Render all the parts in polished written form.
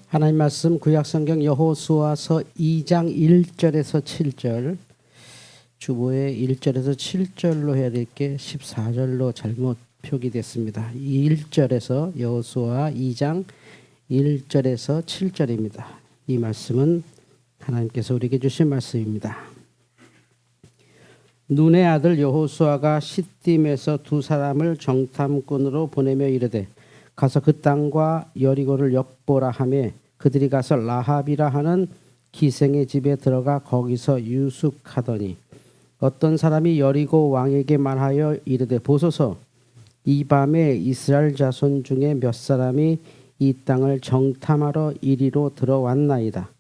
하나님 말씀 구약성경 여호수아서 2장 1절에서 7절, 주보에 1절에서 7절로 해야 될 게 14절로 잘못 표기됐습니다. 1절에서 여호수아 2장 1절에서 7절입니다. 이 말씀은 하나님께서 우리에게 주신 말씀입니다. 눈의 아들 여호수아가 시딤에서 두 사람을 정탐꾼으로 보내며 이르되 가서 그 땅과 여리고를 엿보라 하며 그들이 가서 라합이라 하는 기생의 집에 들어가 거기서 유숙하더니 어떤 사람이 여리고 왕에게 말하여 이르되 보소서 이 밤에 이스라엘 자손 중에 몇 사람이 이 땅을 정탐하러 이리로 들어왔나이다.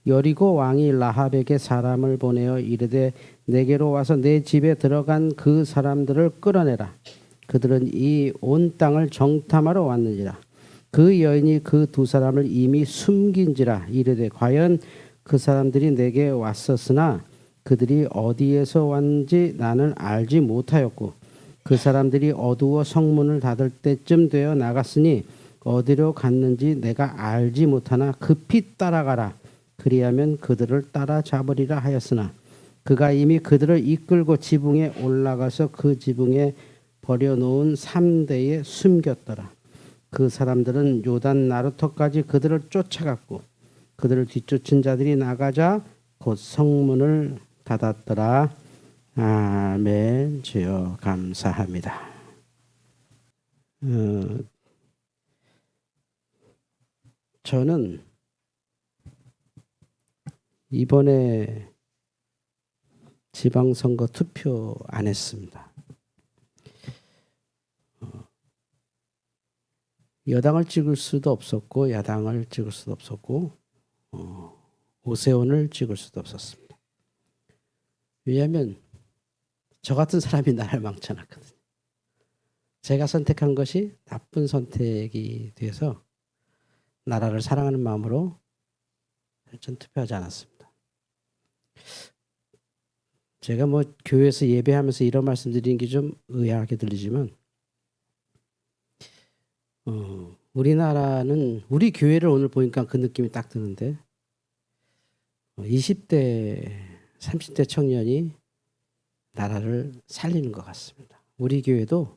여리고 왕이 라합에게 사람을 보내어 이르되 내게로 와서 내 집에 들어간 그 사람들을 끌어내라. 그들은 이 온 땅을 정탐하러 왔느니라. 그 여인이 그 두 사람을 이미 숨긴지라. 이르되 과연 그 사람들이 내게 왔었으나 그들이 어디에서 왔는지 나는 알지 못하였고 그 사람들이 어두워 성문을 닫을 때쯤 되어 나갔으니 어디로 갔는지 내가 알지 못하나 급히 따라가라. 그리하면 그들을 따라잡으리라 하였으나 그가 이미 그들을 이끌고 지붕에 올라가서 그 지붕에 버려놓은 3대에 숨겼더라. 그 사람들은 요단 나루터까지 그들을 쫓아갔고 그들을 뒤쫓은 자들이 나가자 곧 성문을 닫았더라. 아멘. 주여 감사합니다. 저는 이번에 지방선거 투표 안 했습니다. 여당을 찍을 수도 없었고 야당을 찍을 수도 없었고 오세훈을 찍을 수도 없었습니다. 왜냐하면 저 같은 사람이 나라를 망쳐놨거든요. 제가 선택한 것이 나쁜 선택이 돼서 나라를 사랑하는 마음으로 전 투표하지 않았습니다. 제가 뭐 교회에서 예배하면서 이런 말씀 드리는 게 좀 의아하게 들리지만 우리나라는 우리 교회를 오늘 보니까 그 느낌이 딱 드는데 20대 30대 청년이 나라를 살리는 것 같습니다. 우리 교회도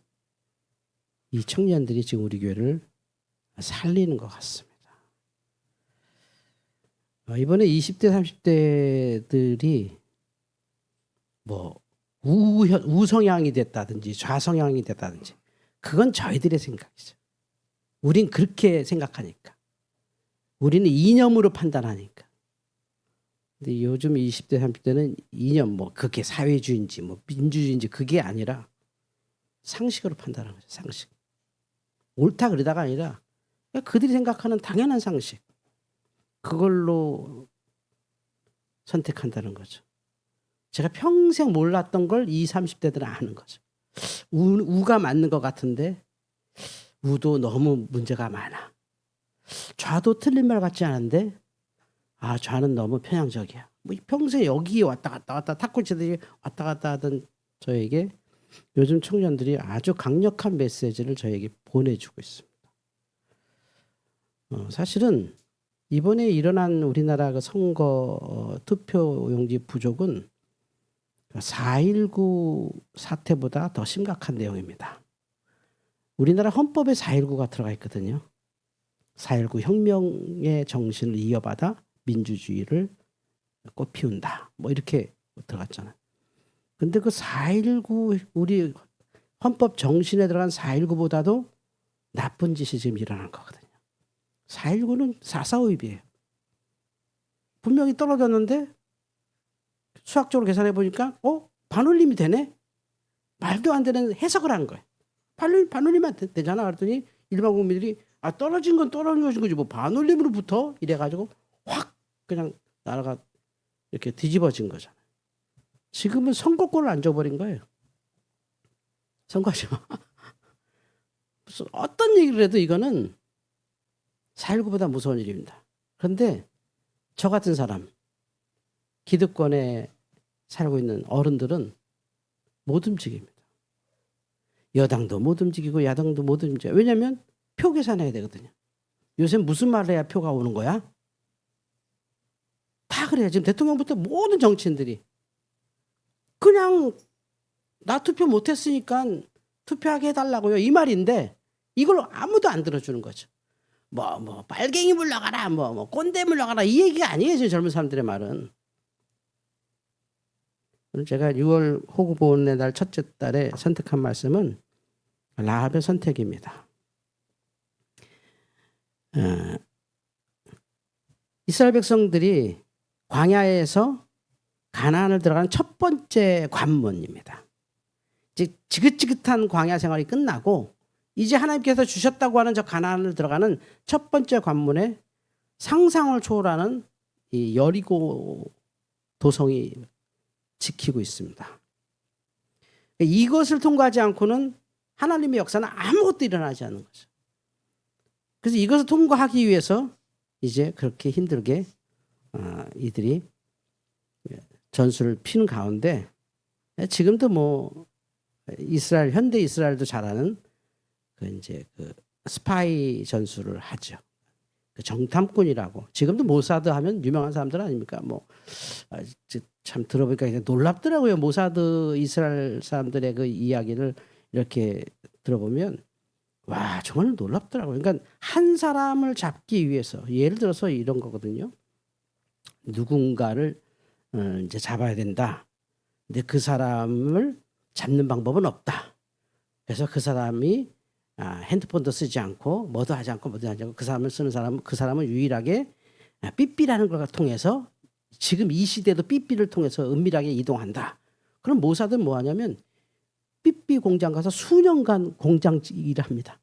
이 청년들이 지금 우리 교회를 살리는 것 같습니다. 이번에 20대 30대들이 뭐 우성향이 됐다든지 좌성향이 됐다든지 그건 저희들의 생각이죠. 우린 그렇게 생각하니까. 우리는 이념으로 판단하니까. 근데 요즘 20대 30대는 이념 뭐 그게 사회주의인지 뭐 민주주의인지 그게 아니라 상식으로 판단하는 거죠. 상식. 옳다 그러다가 아니라 그들이 생각하는 당연한 상식. 그걸로 선택한다는 거죠. 제가 평생 몰랐던 걸 20, 30대들은 아는 거죠. 우가 맞는 것 같은데 우도 너무 문제가 많아. 좌도 틀린 말 같지 않은데 좌는 너무 편향적이야. 뭐 평생 여기 왔다 갔다 탁구 치듯이 왔다 갔다 하던 저에게 요즘 청년들이 아주 강력한 메시지를 저에게 보내주고 있습니다. 사실은 이번에 일어난 우리나라 그 선거 투표용지 부족은 4.19 사태보다 더 심각한 내용입니다. 우리나라 헌법에 4.19가 들어가 있거든요. 4.19 혁명의 정신을 이어받아 민주주의를 꽃피운다. 뭐 이렇게 들어갔잖아요. 근데 그 4.19 우리 헌법 정신에 들어간 4.19보다도 나쁜 짓이 지금 일어난 거거든요. 4.19는 4.4오입이에요. 분명히 떨어졌는데 수학적으로 계산해 보니까 반올림이 되네? 말도 안 되는 해석을 한 거예요. 반올림만 되잖아. 그랬더니 일반 국민들이 떨어진 건 떨어진 거지 뭐 반올림으로 붙어? 이래가지고 확 그냥 나라가 이렇게 뒤집어진 거잖아요. 지금은 선거권을 안 줘버린 거예요. 선거하지 마. 무슨 어떤 얘기를 해도 이거는 4.19보다 무서운 일입니다. 그런데 저 같은 사람, 기득권에 살고 있는 어른들은 못 움직입니다. 여당도 못 움직이고 야당도 못 움직여요. 왜냐하면 표 계산해야 되거든요. 요새 무슨 말을 해야 표가 오는 거야? 다 그래요. 지금 대통령부터 모든 정치인들이 그냥 나 투표 못했으니까 투표하게 해달라고요. 이 말인데 이걸 아무도 안 들어주는 거죠. 뭐 빨갱이 물러가라, 뭐 꼰대 물러가라 이 얘기가 아니에요. 지금 젊은 사람들의 말은. 제가 6월 호국보훈의 날 첫째 달에 선택한 말씀은 라합의 선택입니다. 이스라엘 백성들이 광야에서 가나안을 들어가는 첫 번째 관문입니다. 즉 지긋지긋한 광야 생활이 끝나고 이제 하나님께서 주셨다고 하는 저 가나안을 들어가는 첫 번째 관문에 상상을 초월하는 이 여리고 도성이 지키고 있습니다. 이것을 통과하지 않고는 하나님의 역사는 아무것도 일어나지 않는 거죠. 그래서 이것을 통과하기 위해서 이제 그렇게 힘들게 이들이 전술을 피는 가운데 지금도 뭐 이스라엘 현대 이스라엘도 잘하는 그 스파이 전술을 하죠. 그 정탐꾼이라고 지금도 모사드 하면 유명한 사람들 아닙니까? 참 들어보니까 놀랍더라고요. 모사드 이스라엘 사람들의 그 이야기를 이렇게 들어보면 와 정말 놀랍더라고요. 그러니까 한 사람을 잡기 위해서 예를 들어서 이런 거거든요. 누군가를 이제 잡아야 된다. 근데 그 사람을 잡는 방법은 없다. 그래서 그 사람이 핸드폰도 쓰지 않고 뭐도 하지 않고 그 사람을 쓰는 사람은 그 사람은 유일하게 삐삐라는 걸 통해서 지금 이 시대도 삐삐를 통해서 은밀하게 이동한다. 그럼 모사드는 뭐 하냐면 삐삐 공장 가서 수년간 공장 일을 합니다.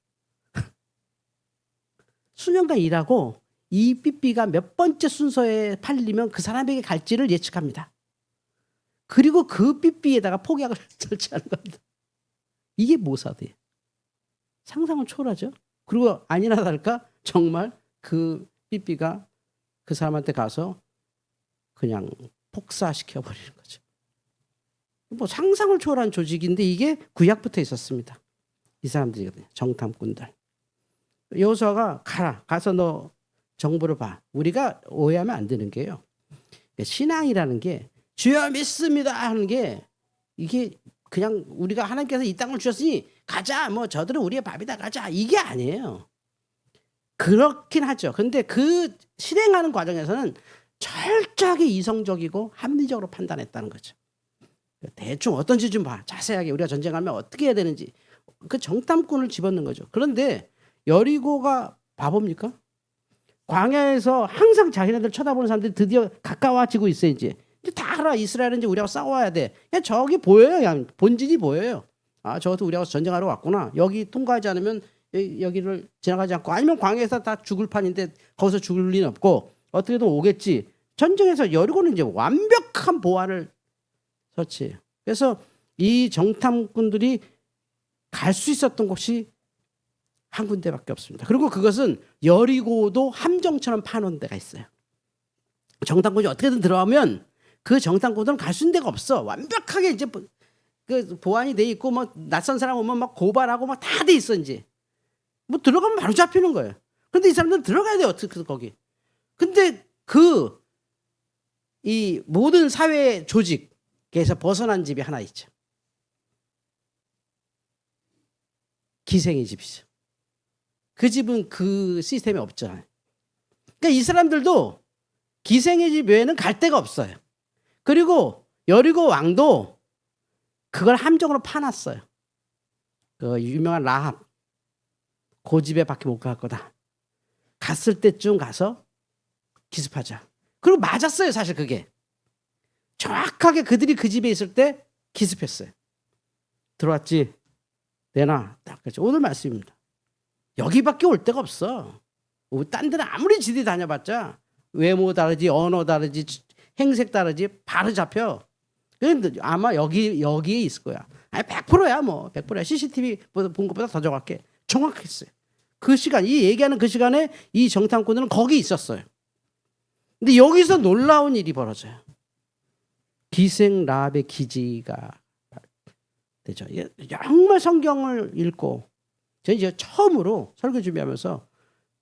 수년간 일하고 이 삐삐가 몇 번째 순서에 팔리면 그 사람에게 갈지를 예측합니다. 그리고 그 삐삐에다가 폭약을 설치하는 겁니다. 이게 모사드예요. 상상을 초월하죠. 그리고 아니나 다를까 정말 그 삐삐가 그 사람한테 가서 그냥 폭사시켜 버리는 거죠. 뭐 상상을 초월한 조직인데 이게 구약부터 있었습니다. 이 사람들이거든요. 정탐꾼들. 여호수아가 가서 너 정보를 봐. 우리가 오해하면 안 되는 게요. 신앙이라는 게 주여 믿습니다 하는 게 이게 그냥 우리가 하나님께서 이 땅을 주셨으니 가자. 뭐 저들은 우리의 밥이다 가자. 이게 아니에요. 그렇긴 하죠. 근데 그 실행하는 과정에서는 철저하게 이성적이고 합리적으로 판단했다는 거죠. 대충 어떤지 좀 봐. 자세하게 우리가 전쟁하면 어떻게 해야 되는지. 그 정탐꾼을 집어넣는 거죠. 그런데 여리고가 바보입니까? 광야에서 항상 자기네들 쳐다보는 사람들이 드디어 가까워지고 있어 이제 다 알아. 이스라엘은 이제 우리하고 싸워야 돼. 그냥 저기 보여요. 그냥 본질이 보여요. 저것도 우리하고 전쟁하러 왔구나. 여기 통과하지 않으면 여기를 지나가지 않고 아니면 광야에서 다 죽을 판인데 거기서 죽을 리는 없고 어떻게든 오겠지. 전쟁에서 여리고는 이제 완벽한 보안을 설치해요. 그래서 이 정탐꾼들이 갈 수 있었던 곳이 한 군데밖에 없습니다. 그리고 그것은 여리고도 함정처럼 파놓은 데가 있어요. 정탐꾼이 어떻게든 들어가면 그 정탐꾼들은 갈 수 있는 데가 없어. 완벽하게 이제 그 보안이 돼 있고 막 낯선 사람 오면 막 고발하고 막 다 돼 있어 이제. 뭐 들어가면 바로 잡히는 거예요. 그런데 이 사람들은 들어가야 돼요. 어떻게 거기. 근데 이 모든 사회 조직에서 벗어난 집이 하나 있죠. 기생의 집이죠. 그 집은 그 시스템이 없잖아요. 그러니까 이 사람들도 기생의 집 외에는 갈 데가 없어요. 그리고 여리고 왕도 그걸 함정으로 파놨어요. 그 유명한 라합. 그 집에 밖에 못 갈 거다. 갔을 때쯤 가서 기습하자. 그리고 맞았어요. 사실 그게. 정확하게 그들이 그 집에 있을 때 기습했어요. 들어왔지? 내놔. 딱 그렇죠. 오늘 말씀입니다. 여기밖에 올 데가 없어. 딴 데는 아무리 지디 다녀봤자 외모 다르지 언어 다르지 행색 다르지 바로 잡혀. 그런데 아마 여기에 있을 거야. 아니 100%야 뭐 100%야. CCTV 본 것보다 더 정확했어요. 그 시간 이 얘기하는 그 시간에 이 정탐꾼들은 거기 있었어요. 근데 여기서 놀라운 일이 벌어져요. 기생 라합의 기지가 되죠. 정말 성경을 읽고 저는 이제 처음으로 설교 준비하면서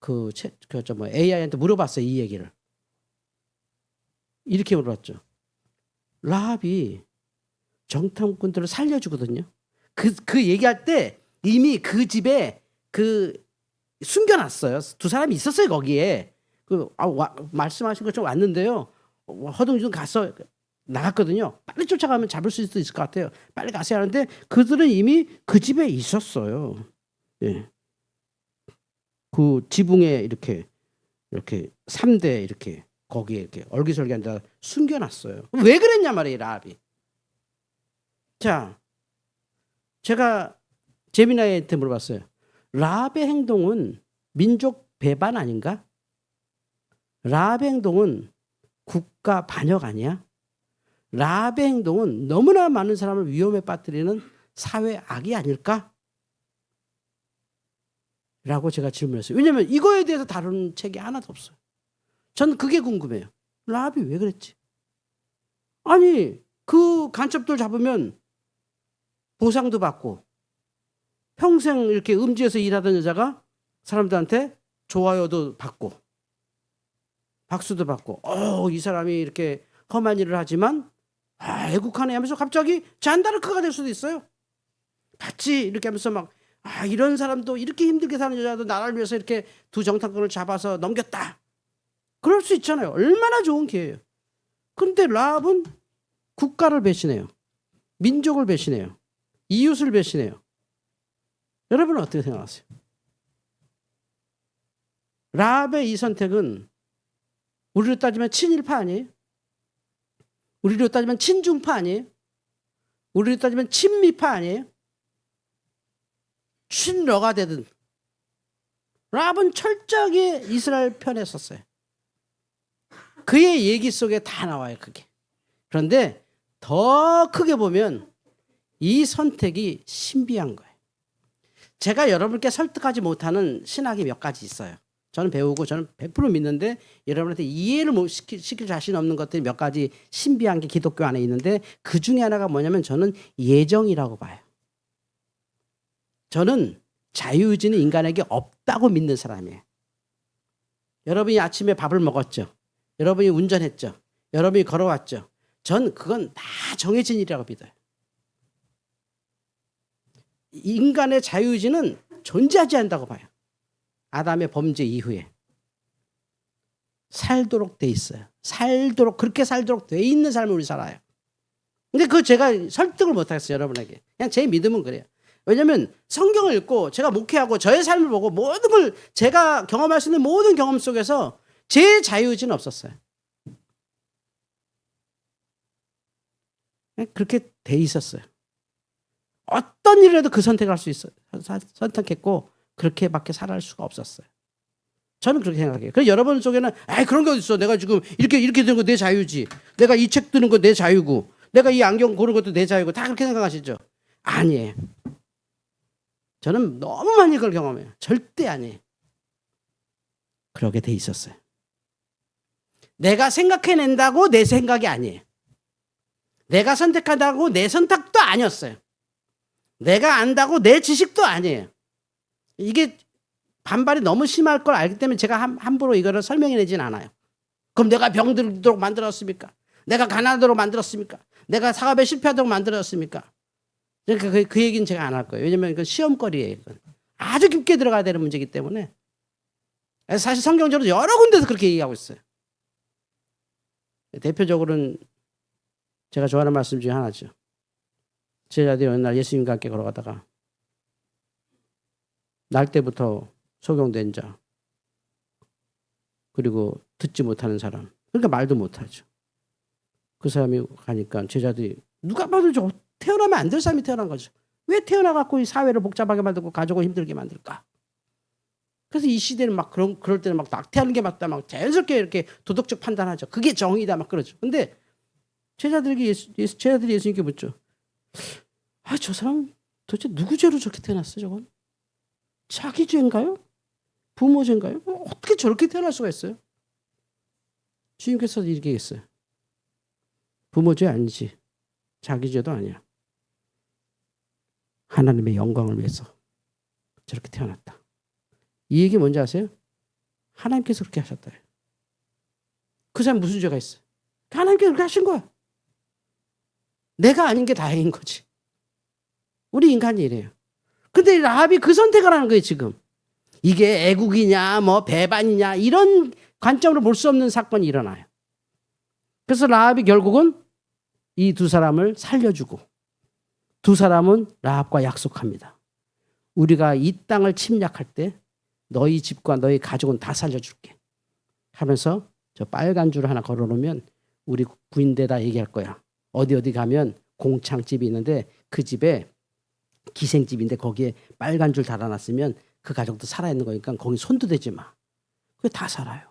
AI한테 물어봤어요. 이 얘기를. 이렇게 물어봤죠. 라합이 정탐꾼들을 살려주거든요. 그 얘기할 때 이미 그 집에 숨겨놨어요. 두 사람이 있었어요 거기에. 말씀하신 것처럼 왔는데요. 허둥지둥 가서 나갔거든요. 빨리 쫓아가면 잡을 수 있을 것 같아요. 빨리 가세요 하는데 그들은 이미 그 집에 있었어요. 예. 그 지붕에 이렇게 3대 이렇게 거기에 이렇게 얼기설기한다 숨겨놨어요. 왜 그랬냐 말이에요, 라합이. 자, 제가 제미나이한테 물어봤어요. 라합의 행동은 민족 배반 아닌가? 라합의 행동은 국가 반역 아니야? 라합의 행동은 너무나 많은 사람을 위험에 빠뜨리는 사회 악이 아닐까? 라고 제가 질문했어요. 왜냐하면 이거에 대해서 다루는 책이 하나도 없어요. 저는 그게 궁금해요. 라합이 왜 그랬지? 아니 그 간첩들 잡으면 보상도 받고 평생 이렇게 음지에서 일하던 여자가 사람들한테 좋아요도 받고 박수도 받고 이 사람이 이렇게 험한 일을 하지만 애국하네 하면서 갑자기 잔다르크가 될 수도 있어요. 봤지? 이렇게 하면서 막 이런 사람도 이렇게 힘들게 사는 여자도 나라를 위해서 이렇게 두 정탐꾼을 잡아서 넘겼다. 그럴 수 있잖아요. 얼마나 좋은 기회예요. 그런데 라합은 국가를 배신해요. 민족을 배신해요. 이웃을 배신해요. 여러분은 어떻게 생각하세요? 라합의 이 선택은 우리로 따지면 친일파 아니에요? 우리로 따지면 친중파 아니에요? 우리로 따지면 친미파 아니에요? 친러가 되든 라합은 철저하게 이스라엘 편에 섰어요. 그의 얘기 속에 다 나와요. 그게. 그런데 더 크게 보면 이 선택이 신비한 거예요. 제가 여러분께 설득하지 못하는 신학이 몇 가지 있어요. 저는 배우고 저는 100% 믿는데 여러분한테 이해를 못 시킬 자신 없는 것들이 몇 가지 신비한 게 기독교 안에 있는데 그 중에 하나가 뭐냐면 저는 예정이라고 봐요. 저는 자유의지는 인간에게 없다고 믿는 사람이에요. 여러분이 아침에 밥을 먹었죠. 여러분이 운전했죠. 여러분이 걸어왔죠. 전 그건 다 정해진 일이라고 믿어요. 인간의 자유의지는 존재하지 않는다고 봐요. 아담의 범죄 이후에. 살도록 돼 있어요. 그렇게 살도록 돼 있는 삶을 우리 살아요. 근데 그거 제가 설득을 못하겠어요, 여러분에게. 그냥 제 믿음은 그래요. 왜냐하면 성경을 읽고 제가 목회하고 저의 삶을 보고 모든 걸 제가 경험할 수 있는 모든 경험 속에서 제 자유의지는 없었어요. 그렇게 돼 있었어요. 어떤 일이라도 그 선택을 할 수 있어요. 선택했고 그렇게밖에 살아갈 수가 없었어요. 저는 그렇게 생각해요. 그래서 여러분 속에는 그런 게 어딨어. 내가 지금 이렇게 된 거 내 자유지. 내가 이 책 드는 거 내 자유고 내가 이 안경 고른 것도 내 자유고 다 그렇게 생각하시죠? 아니에요. 저는 너무 많이 그걸 경험해요. 절대 아니에요. 그러게 돼 있었어요. 내가 생각해낸다고 내 생각이 아니에요. 내가 선택한다고 내 선택도 아니었어요. 내가 안다고 내 지식도 아니에요. 이게 반발이 너무 심할 걸 알기 때문에 제가 함부로 이거를 설명해내진 않아요. 그럼 내가 병들도록 만들었습니까? 내가 가난하도록 만들었습니까? 내가 사업에 실패하도록 만들었습니까? 그러니까 그 얘기는 제가 안 할 거예요. 왜냐하면 이건 시험거리예요. 이건. 아주 깊게 들어가야 되는 문제이기 때문에. 사실 성경적으로 여러 군데서 그렇게 얘기하고 있어요. 대표적으로는 제가 좋아하는 말씀 중에 하나죠. 제자들이 어느 날 예수님과 함께 걸어가다가 날 때부터 소경된 자 그리고 듣지 못하는 사람 그러니까 말도 못하죠. 그 사람이 가니까 제자들이 누가 봐도 저 태어나면 안 될 사람이 태어난 거죠. 왜 태어나갖고 이 사회를 복잡하게 만들고 가족을 힘들게 만들까? 그래서 이 시대는 막 그럴 때는 막 낙태하는 게 맞다 막 자연스럽게 이렇게 도덕적 판단하죠. 그게 정의다 막 그러죠. 근데 제자들이 예수님께 묻죠. 저 사람 도대체 누구 죄로 저렇게 태어났어 저건? 자기 죄인가요? 부모 죄인가요? 어떻게 저렇게 태어날 수가 있어요? 주님께서 이렇게 했어요. 부모 죄 아니지. 자기 죄도 아니야. 하나님의 영광을 위해서 저렇게 태어났다. 이 얘기 뭔지 아세요? 하나님께서 그렇게 하셨다. 그 사람 무슨 죄가 있어? 하나님께서 그렇게 하신 거야. 내가 아닌 게 다행인 거지. 우리 인간이 이래요. 근데 라합이 그 선택을 하는 거예요, 지금. 이게 애국이냐, 뭐 배반이냐, 이런 관점으로 볼 수 없는 사건이 일어나요. 그래서 라합이 결국은 이 두 사람을 살려주고 두 사람은 라합과 약속합니다. 우리가 이 땅을 침략할 때 너희 집과 너희 가족은 다 살려줄게 하면서 저 빨간 줄 하나 걸어놓으면 우리 구인대다 얘기할 거야. 어디 가면 공창집이 있는데 그 집에 기생집인데 거기에 빨간 줄 달아놨으면 그 가족도 살아있는 거니까 거기 손도 대지 마. 그게 다 살아요.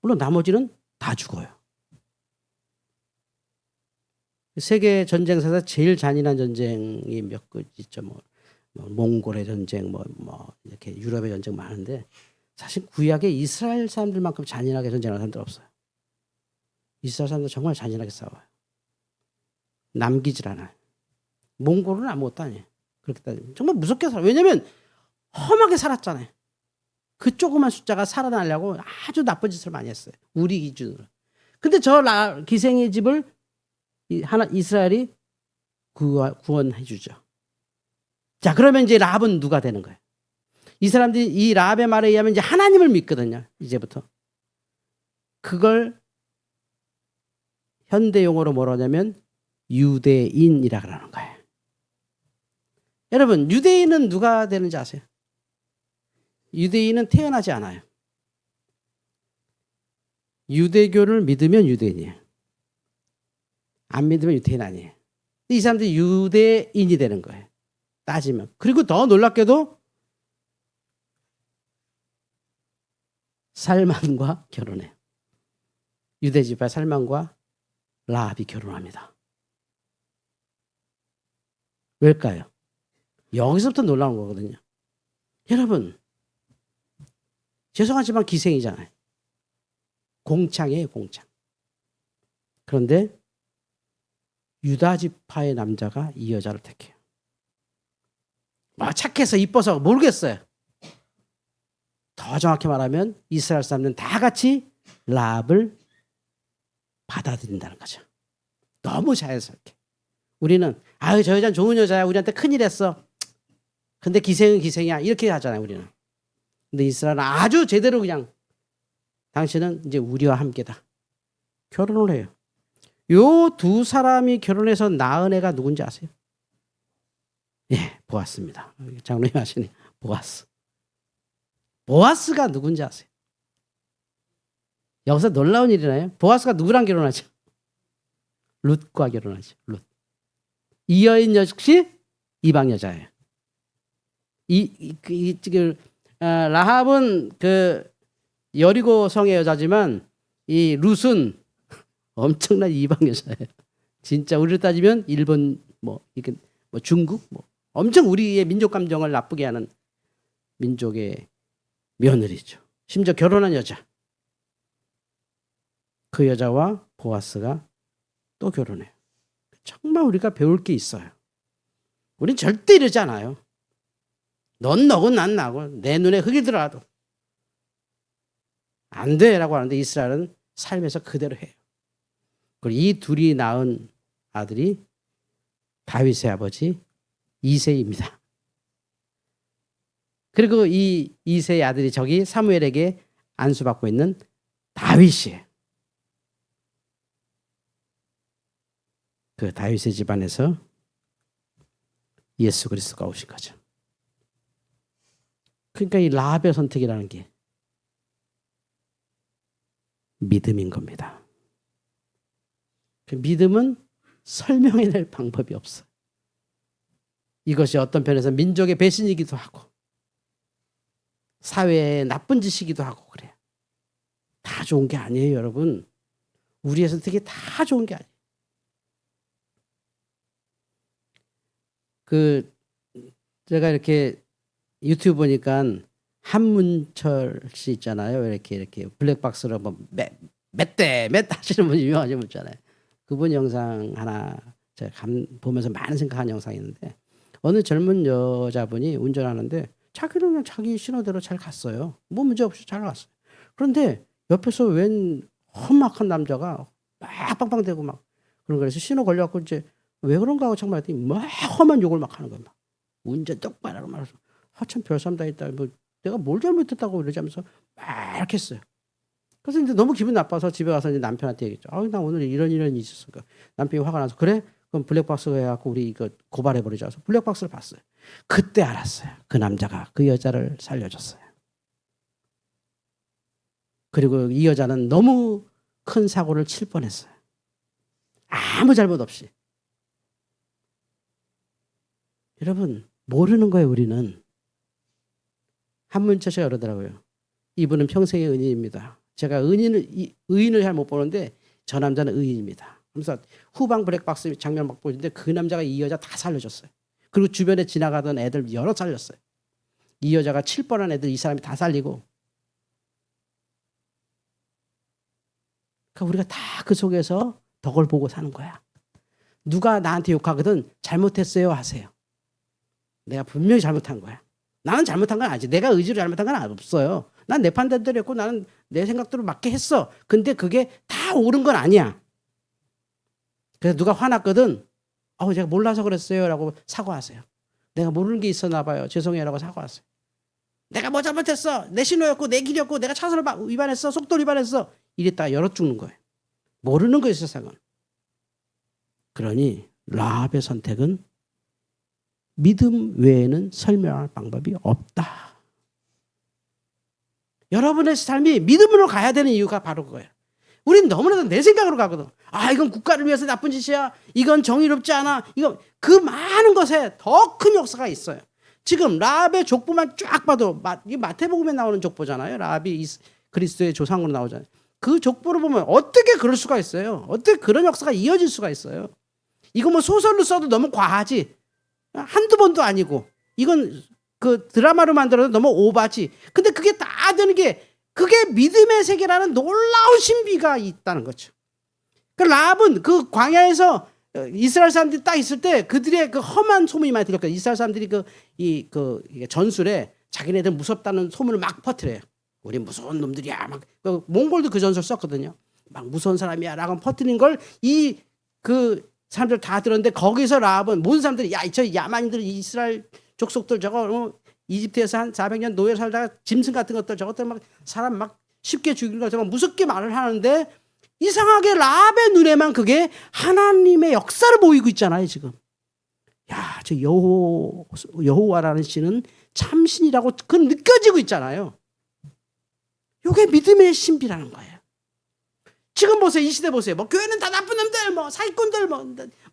물론 나머지는 다 죽어요. 세계 전쟁사에서 제일 잔인한 전쟁이 몇 개 있죠. 뭐 몽골의 전쟁, 뭐 이렇게 유럽의 전쟁 많은데 사실 구약에 이스라엘 사람들만큼 잔인하게 전쟁하는 사람들 없어요. 이스라엘 사람들 정말 잔인하게 싸워요. 남기질 않아요. 몽골은 아무것도 아니에요. 그렇게 따지면 정말 무섭게 살아요. 왜냐하면 험하게 살았잖아요. 그 조그만 숫자가 살아나려고 아주 나쁜 짓을 많이 했어요. 우리 기준으로. 근데 저 기생의 집을 이스라엘이 구원해 주죠. 자, 그러면 이제 라합은 누가 되는 거예요? 이 사람들이 이 라합의 말에 의하면 이제 하나님을 믿거든요. 이제부터. 그걸 현대 용어로 뭐라 하냐면 유대인이라 그러는 거예요. 여러분, 유대인은 누가 되는지 아세요? 유대인은 태어나지 않아요. 유대교를 믿으면 유대인이에요. 안 믿으면 유대인 아니에요. 이 사람들이 유대인이 되는 거예요. 따지면. 그리고 더 놀랍게도 살만과 결혼해요. 유대 지파 살만과 라합이 결혼합니다. 왜일까요? 여기서부터 놀라운 거거든요. 여러분, 죄송하지만 기생이잖아요. 공창이에요, 공창. 그런데 유다 지파의 남자가 이 여자를 택해요. 착해서 이뻐서 모르겠어요. 더 정확히 말하면 이스라엘 사람들은 다 같이 라합을 받아들인다는 거죠. 너무 자연스럽게. 우리는 저 여자는 좋은 여자야. 우리한테 큰일 했어. 근데 기생은 기생이야. 이렇게 하잖아요, 우리는. 근데 이스라엘은 아주 제대로 그냥 당신은 이제 우리와 함께다. 결혼을 해요. 요 두 사람이 결혼해서 낳은 애가 누군지 아세요? 예, 보았습니다. 장로님 하시네. 보아스. 보아스가 누군지 아세요? 여기서 놀라운 일이나요? 보아스가 누구랑 결혼하죠? 룻과 결혼하죠. 룻. 이 여인 역시 이방 여자예요. 라합은 그 여리고 성의 여자지만 이 룻은 엄청난 이방 여자예요. 진짜 우리로 따지면 일본 뭐 중국 뭐 엄청 우리의 민족 감정을 나쁘게 하는 민족의 며느리죠. 심지어 결혼한 여자. 그 여자와 보아스가 또 결혼해요. 정말 우리가 배울 게 있어요. 우린 절대 이러지 않아요. 넌 너고 난 나고 내 눈에 흙이 들어가도 안 돼라고 하는데 이스라엘은 삶에서 그대로 해요. 그리고 이 둘이 낳은 아들이 다윗의 아버지 이새입니다. 그리고 이 이새의 아들이 저기 사무엘에게 안수받고 있는 다윗이에요. 그 다윗의 집안에서 예수 그리스도가 오신 거죠. 그러니까 이 라합의 선택이라는 게 믿음인 겁니다. 그 믿음은 설명해낼 방법이 없어요. 이것이 어떤 편에서 민족의 배신이기도 하고 사회의 나쁜 짓이기도 하고 그래요. 다 좋은 게 아니에요, 여러분. 우리의 선택이 다 좋은 게 아니에요. 제가 이렇게 유튜브 보니까 한문철 씨 있잖아요. 이렇게 블랙박스로 뭐 몇 하시는 분 유명하신 분 있잖아요. 그분 영상 하나 제가 보면서 많은 생각한 영상이 있는데 어느 젊은 여자분이 운전하는데 자기는 그냥 자기 신호대로 잘 갔어요. 뭐 문제 없이 잘 갔어요. 그런데 옆에서 웬 험악한 남자가 막 빵빵대고 막 그런 거래서 신호 걸려갖고 이제 왜 그런가 하고 정말 했더니 막 험한 욕을 막 하는 거야. 막 운전 똑바로 하라고 말해서 하참 별삼 다 했다. 뭐 내가 뭘 잘못했다고 이러자면서 막 이렇게 했어요. 그래서 이제 너무 기분 나빠서 집에 가서 이제 남편한테 얘기했죠. 아, 나 오늘 이런 일이 있었으니까. 남편이 화가 나서 그래? 그럼 블랙박스가 해갖고 우리 이거 고발해버리자. 그래서 블랙박스를 봤어요. 그때 알았어요. 그 남자가 그 여자를 살려줬어요. 그리고 이 여자는 너무 큰 사고를 칠 뻔했어요. 아무 잘못 없이. 여러분 모르는 거예요. 우리는. 한문철씨가 그러더라고요. 이분은 평생의 은인입니다. 제가 의인을 잘 못 보는데 저 남자는 의인입니다. 그래서 후방 블랙박스 장면 막 보는데 그 남자가 이 여자 다 살려줬어요. 그리고 주변에 지나가던 애들 여러 살렸어요. 이 여자가 칠 뻔한 애들 이 사람이 다 살리고. 그러니까 우리가 다 그 속에서 덕을 보고 사는 거야. 누가 나한테 욕하거든 잘못했어요 하세요. 내가 분명히 잘못한 거야. 나는 잘못한 건 아니지. 내가 의지로 잘못한 건 없어요. 난 내 판단대로 했고 나는 내 생각대로 맞게 했어. 근데 그게 다 옳은 건 아니야. 그래서 누가 화났거든. 제가 몰라서 그랬어요 라고 사과하세요. 내가 모르는 게 있었나 봐요. 죄송해요 라고 사과하세요. 내가 뭐 잘못했어. 내 신호였고 내 길이었고 내가 차선을 위반했어. 속도를 위반했어. 이랬다가 열어 죽는 거예요. 모르는 거예요 세상은. 그러니 라합의 선택은 믿음 외에는 설명할 방법이 없다. 여러분의 삶이 믿음으로 가야 되는 이유가 바로 그거예요. 우리는 너무나도 내 생각으로 가거든. 이건 국가를 위해서 나쁜 짓이야. 이건 정의롭지 않아. 이거 그 많은 것에 더 큰 역사가 있어요. 지금 라합의 족보만 쫙 봐도 마태복음에 나오는 족보잖아요. 라합이 그리스도의 조상으로 나오잖아요. 그 족보를 보면 어떻게 그럴 수가 있어요. 어떻게 그런 역사가 이어질 수가 있어요. 이거 뭐 소설로 써도 너무 과하지. 한두 번도 아니고 이건 그 드라마로 만들어도 너무 오바지. 근데 그게 다 되는 게 그게 믿음의 세계라는 놀라운 신비가 있다는 거죠. 그 라합은 그 광야에서 이스라엘 사람들이 딱 있을 때 그들의 그 험한 소문이 많이 들렸거든요. 이스라엘 사람들이 그 전술에 자기네들 무섭다는 소문을 막 퍼뜨려요. 우리 무서운 놈들이야. 막 몽골도 그 전술 썼거든요. 막 무서운 사람이야 라고 퍼뜨린 걸 그 사람들 다 들었는데 거기서 라합은 모든 사람들이 저 야만인들 이스라엘 족속들 저거 이집트에서 한 400년 노예 살다가 짐승 같은 것들 저것들 막 사람 막 쉽게 죽이는 거 저거 무섭게 말을 하는데 이상하게 라합의 눈에만 그게 하나님의 역사를 보이고 있잖아요 지금. 저 여호와라는 신은 참신이라고 그 느껴지고 있잖아요. 이게 믿음의 신비라는 거예요. 지금 보세요. 이 시대 보세요. 뭐 교회는 다 나쁜 놈들, 뭐 사기꾼들,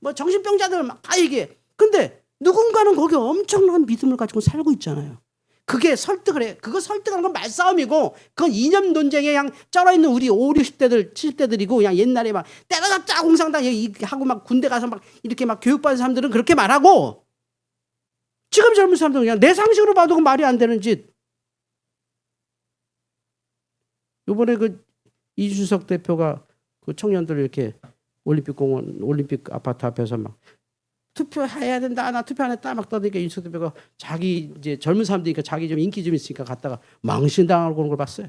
뭐 정신병자들 막 다 얘기해. 근데 누군가는 거기 엄청난 믿음을 가지고 살고 있잖아요. 그게 설득을 해. 그거 설득하는 건 말싸움이고 그건 이념 논쟁에 그냥 쩔어있는 우리 5, 60대들, 70대들이고 그냥 옛날에 막 때려잡자 공산당 하고 막 군대 가서 막 이렇게 막 교육받은 사람들은 그렇게 말하고 지금 젊은 사람들은 그냥 내 상식으로 봐도 그 말이 안 되는 짓. 이번에 그 이준석 대표가 그 청년들 이렇게 올림픽 아파트 앞에서 막 투표해야 된다. 나 투표 안 했다. 막 떠드니까 이준석 대표가 자기 이제 젊은 사람들이니까 자기 좀 인기 좀 있으니까 갔다가 망신당하고 그런 걸 봤어요.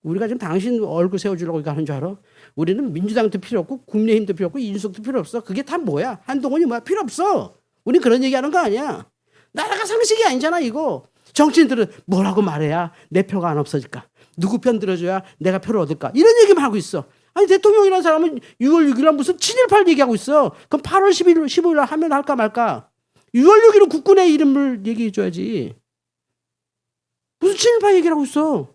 우리가 지금 당신 얼굴 세워주려고 이거 하는 줄 알아? 우리는 민주당도 필요 없고 국민의힘도 필요 없고 이준석도 필요 없어. 그게 다 뭐야? 한동훈이 뭐야? 필요 없어. 우리 그런 얘기하는 거 아니야. 나라가 상식이 아니잖아 이거. 정치인들은 뭐라고 말해야 내 표가 안 없어질까? 누구 편 들어줘야 내가 표를 얻을까? 이런 얘기만 하고 있어. 아니 대통령이라는 사람은 6월 6일 날 무슨 7.18 얘기하고 있어. 그럼 8월 15일 날 하면 할까 말까? 6월 6일은 국군의 이름을 얘기해 줘야지. 무슨 7.18 얘기를 하고 있어.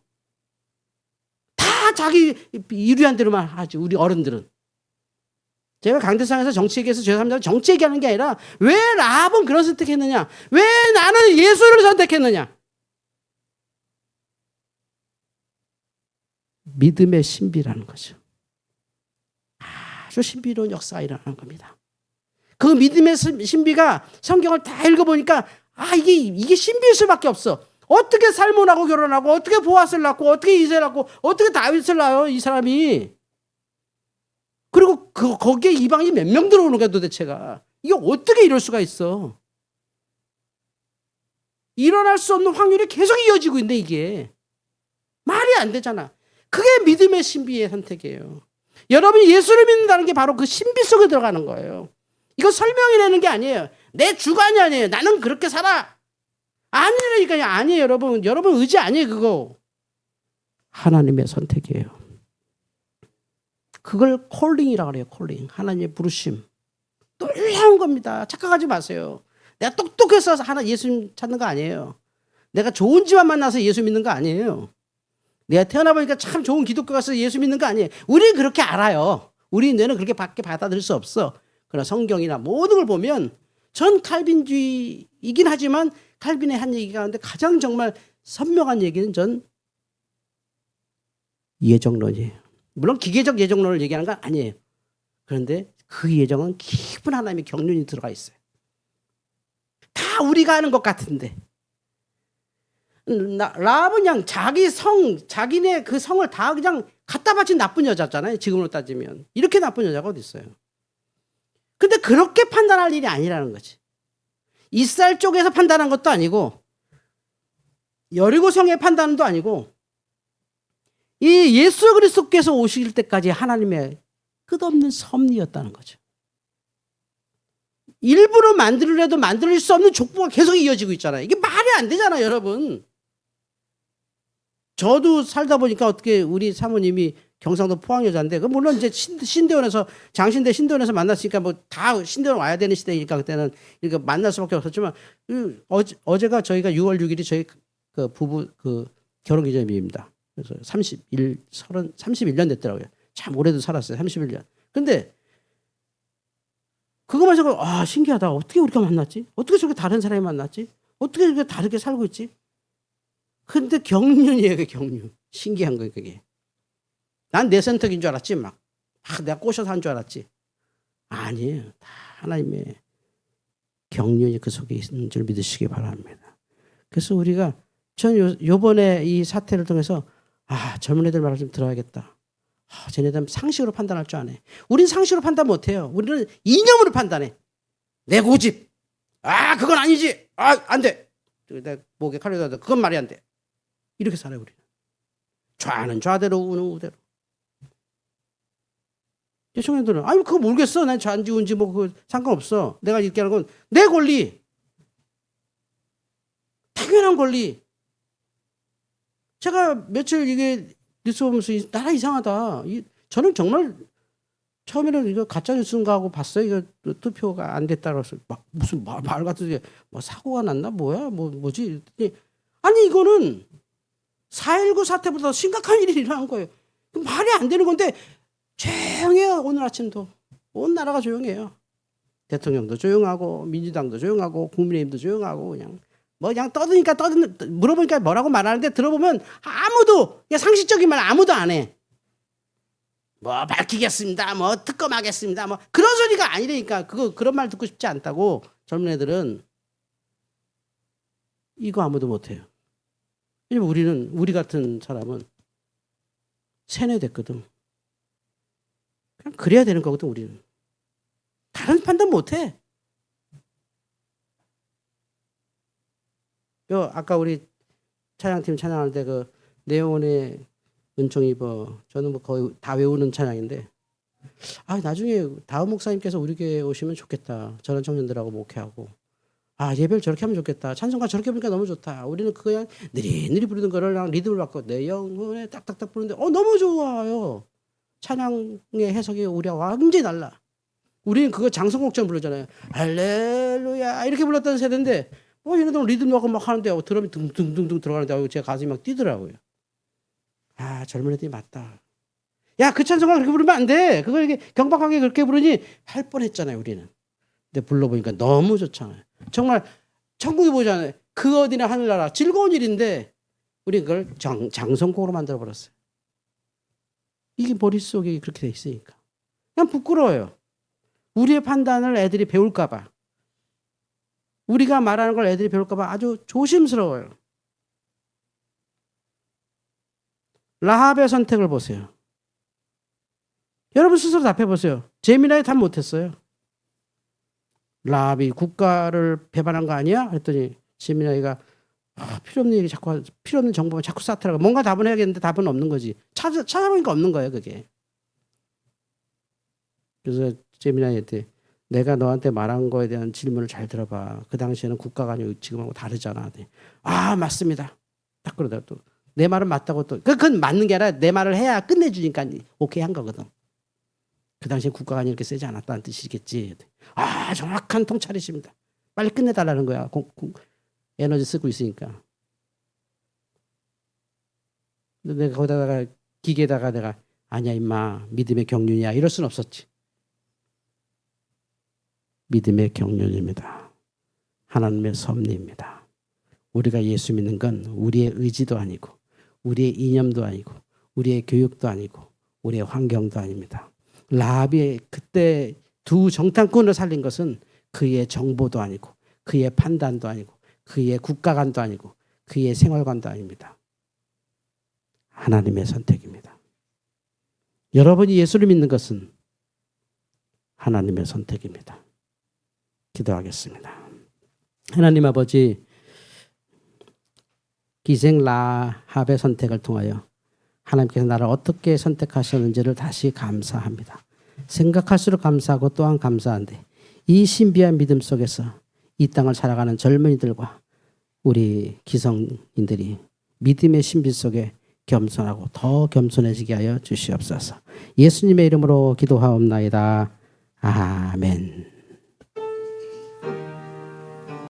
다 자기 유리한 대로만 하지 우리 어른들은. 제가 강대상에서 정치 얘기해서 죄송합니다. 정치 얘기하는 게 아니라 왜 라합은 그런 선택했느냐? 왜 나는 예수를 선택했느냐? 믿음의 신비라는 거죠. 아주 신비로운 역사가 일어나는 겁니다. 그 믿음의 신비가 성경을 다 읽어보니까 이게 신비일 수밖에 없어. 어떻게 살몬하고 결혼하고 어떻게 보아스를 낳고 어떻게 이세를 낳고 어떻게 다윗을 낳아요 이 사람이. 그리고 거기에 이방이 몇 명 들어오는 거야 도대체가. 이게 어떻게 이럴 수가 있어. 일어날 수 없는 확률이 계속 이어지고 있는데 이게 말이 안 되잖아. 그게 믿음의 신비의 선택이에요. 여러분이 예수를 믿는다는 게 바로 그 신비 속에 들어가는 거예요. 이거 설명이 되는 게 아니에요. 내 주관이 아니에요. 나는 그렇게 살아. 아니라니까요. 아니에요, 여러분. 여러분 의지 아니에요, 그거. 하나님의 선택이에요. 그걸 콜링이라고 그래요. 콜링. 하나님의 부르심. 놀라운 겁니다. 착각하지 마세요. 내가 똑똑해서 예수 찾는 거 아니에요. 내가 좋은 집안 만나서 예수 믿는 거 아니에요. 내가 태어나 보니까 참 좋은 기독교 가서 예수 믿는 거 아니에요. 우리는 그렇게 알아요. 우리 뇌는 그렇게 밖에 받아들일 수 없어. 그러나 성경이나 모든 걸 보면 전 칼빈주의이긴 하지만 칼빈의 한 얘기가 하는데 가장 정말 선명한 얘기는 전 예정론이에요. 물론 기계적 예정론을 얘기하는 건 아니에요. 그런데 그 예정은 깊은 하나님의 경륜이 들어가 있어요. 다 우리가 아는 것 같은데 라합은 그냥 자기네 그 성을 다 그냥 갖다 바친 나쁜 여자잖아요. 지금으로 따지면 이렇게 나쁜 여자가 어디 있어요. 근데 그렇게 판단할 일이 아니라는 거지. 이스라엘 쪽에서 판단한 것도 아니고 여리고 성의 판단도 아니고 이 예수 그리스도께서 오실 때까지 하나님의 끝없는 섭리였다는 거죠. 일부러 만들으려도 만들 수 없는 족보가 계속 이어지고 있잖아요. 이게 말이 안 되잖아요, 여러분. 저도 살다 보니까 어떻게 우리 사모님이 경상도 포항 여자인데, 물론 이제 신대원에서 장신대 신대원에서 만났으니까 뭐 다 신대원 와야 되는 시대니까 그때는 이렇게 만날 수밖에 없었지만 어제가 저희가 6월 6일이 저희 그 부부 그 결혼 기념일입니다. 그래서 31년 됐더라고요. 참 오래도 살았어요. 31년. 근데 그거만 생각하고 신기하다. 어떻게 우리가 만났지? 어떻게 저렇게 다른 사람이 만났지? 어떻게 저렇게 다르게 살고 있지? 근데 경륜이에요, 그 경륜. 신기한 거예요, 그게. 난 내 선택인 줄 알았지, 내가 꼬셔서 한 줄 알았지. 아니에요. 다 하나님의 경륜이 그 속에 있는 줄 믿으시기 바랍니다. 그래서 우리가 전 요번에 이 사태를 통해서 젊은 애들 말을 좀 들어야겠다. 쟤네들 상식으로 판단할 줄 아네. 우린 상식으로 판단 못해요. 우리는 이념으로 판단해. 내 고집. 그건 아니지. 안 돼. 내 목에 칼을 넣어도 그건 말이 안 돼. 이렇게 살아요, 우리는. 좌는 좌대로, 우는 우대로. 청년들은 그거 모르겠어. 난 좌인지 우인지 그거 상관없어. 내가 이렇게 하는 건 내 권리. 당연한 권리. 제가 며칠 이게 뉴스 보면서 나라 이상하다. 저는 정말 처음에는 이거 가짜 뉴스인가 하고 봤어요. 이거 투표가 안 됐다고 해서 무슨 말 같은 사고가 났나 뭐지? 아니 이거는 4.19 사태보다 심각한 일이 일어난 거예요. 말이 안 되는 건데 조용해요. 오늘 아침도 온 나라가 조용해요. 대통령도 조용하고 민주당도 조용하고 국민의힘도 조용하고 그냥 떠드니까 물어보니까 뭐라고 말하는데 들어보면 아무도 그냥 상식적인 말 아무도 안 해. 밝히겠습니다. 특검하겠습니다. 그런 소리가 아니라니까. 그런 말 듣고 싶지 않다고. 젊은 애들은 이거 아무도 못 해요. 왜냐면 우리 같은 사람은 세뇌됐거든. 그냥 그래야 되는 거거든, 우리는. 다른 판단 못 해. 아까 우리 찬양팀 찬양할 때 내 영혼의 은총 입어. 저는 거의 다 외우는 찬양인데 나중에 다음 목사님께서 우리 교회에 오시면 좋겠다. 저런 청년들하고 목회하고 예배를 저렇게 하면 좋겠다. 찬송가 저렇게 부르니까 너무 좋다. 우리는 그냥 느리느리 부르는 거를 리듬을 바꿔 내 영혼에 딱딱딱 부르는데 너무 좋아요. 찬양의 해석이 우리와 완전히 달라. 우리는 그거 장성곡처럼 부르잖아요. 할렐루야 이렇게 불렀던 세대인데 얘네들 리듬 넣고 하는데 드럼이 둥둥둥둥 들어가는데 제 가슴이 뛰더라고요. 젊은 애들이 맞다. 그 찬송가 그렇게 부르면 안 돼. 그걸 이렇게 경박하게 그렇게 부르니 할 뻔했잖아요, 우리는. 근데 불러보니까 너무 좋잖아요. 정말 천국이 보잖아요. 그 어디나 하늘나라 즐거운 일인데 우리 그걸 장성곡으로 만들어버렸어요. 이게 머릿속에 그렇게 돼 있으니까. 그냥 부끄러워요. 우리의 판단을 애들이 배울까 봐. 우리가 말하는 걸 애들이 배울까 봐 아주 조심스러워요. 라합의 선택을 보세요. 여러분 스스로 답해보세요. 재미나게 답 못했어요. 라합이 국가를 배반한 거 아니야? 했더니 재미나이가 필요 없는 얘기 자꾸, 필요 없는 정보만 자꾸 쌓더라고. 뭔가 답은 해야겠는데 답은 없는 거지. 찾아보니까 없는 거예요, 그게. 그래서 재미나한테 내가 너한테 말한 거에 대한 질문을 잘 들어봐. 그 당시에는 국가가 지금하고 다르잖아. 아, 맞습니다. 딱 그러다가 또 내 말은 맞다고 또. 그건 맞는 게 아니라 내 말을 해야 끝내주니까 오케이 한 거거든. 그 당시에 국가가 이렇게 세지 않았다는 뜻이겠지. 아, 정확한 통찰이십니다. 빨리 끝내달라는 거야. 에너지 쓰고 있으니까. 근데 내가 거기다가 기계에다가 내가 아니야 임마 믿음의 경륜이야 이럴 순 없었지. 믿음의 경륜입니다. 하나님의 섭리입니다. 우리가 예수 믿는 건 우리의 의지도 아니고 우리의 이념도 아니고 우리의 교육도 아니고 우리의 환경도 아닙니다. 라합이 그때 두 정탐꾼을 살린 것은 그의 정보도 아니고 그의 판단도 아니고 그의 국가관도 아니고 그의 생활관도 아닙니다. 하나님의 선택입니다. 여러분이 예수를 믿는 것은 하나님의 선택입니다. 기도하겠습니다. 하나님 아버지, 기생 라합의 선택을 통하여 하나님께서 나를 어떻게 선택하셨는지를 다시 감사합니다. 생각할수록 감사하고 또한 감사한데 이 신비한 믿음 속에서 이 땅을 살아가는 젊은이들과 우리 기성인들이 믿음의 신비 속에 겸손하고 더 겸손해지게 하여 주시옵소서. 예수님의 이름으로 기도하옵나이다. 아멘.